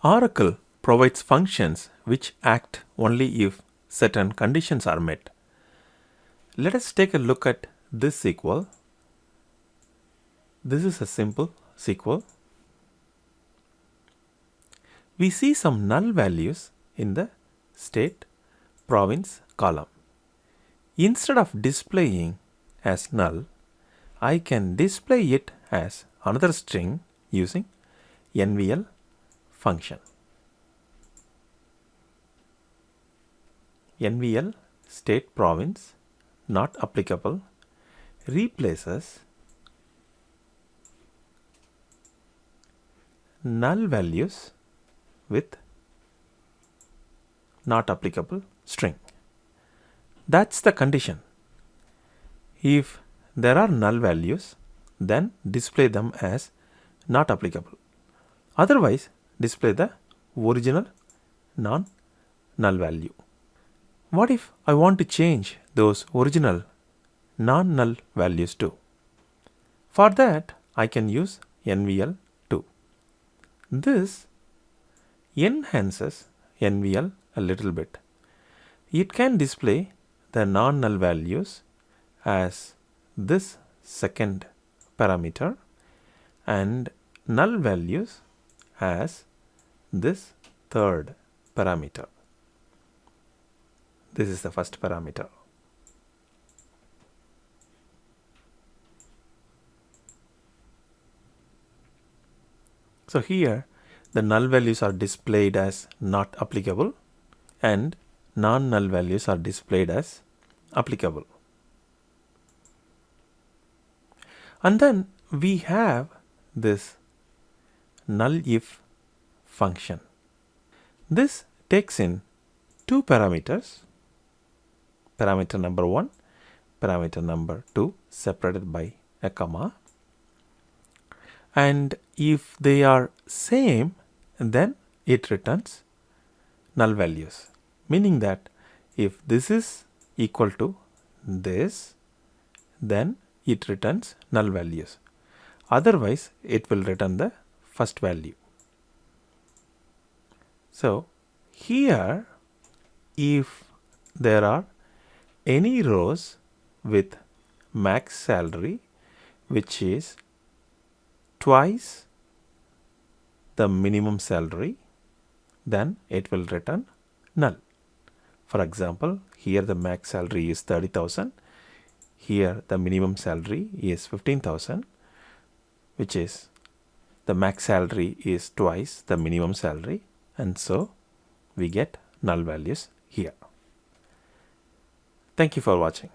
Oracle provides functions which act only if certain conditions are met. Let us take a look at this SQL. This is a simple SQL. We see some null values in the state province column. Instead of displaying as null, I can display it as another string using NVL function. NVL state province not applicable replaces null values with not applicable string. That's the condition. If there are null values, then display them as not applicable. Otherwise, display the original non-null value. What if I want to change those original non-null values too? For that, I can use NVL2. This enhances NVL a little bit. It can display the non-null values as this second parameter and null values as this third parameter. This is the first parameter. So here the null values are displayed as not applicable and non-null values are displayed as applicable. And then we have this NULLIF function. This takes in two parameters, parameter number 1, parameter number 2 separated by a comma, and if they are same, then it returns null values, meaning that if this is equal to this, then it returns null values. Otherwise, it will return the first value. So here, if there are any rows with max salary which is twice the minimum salary, then it will return null. For example, here the max salary is 30,000. Here the minimum salary is 15,000, which is the max salary is twice the minimum salary, and so we get null values here. Thank you for watching.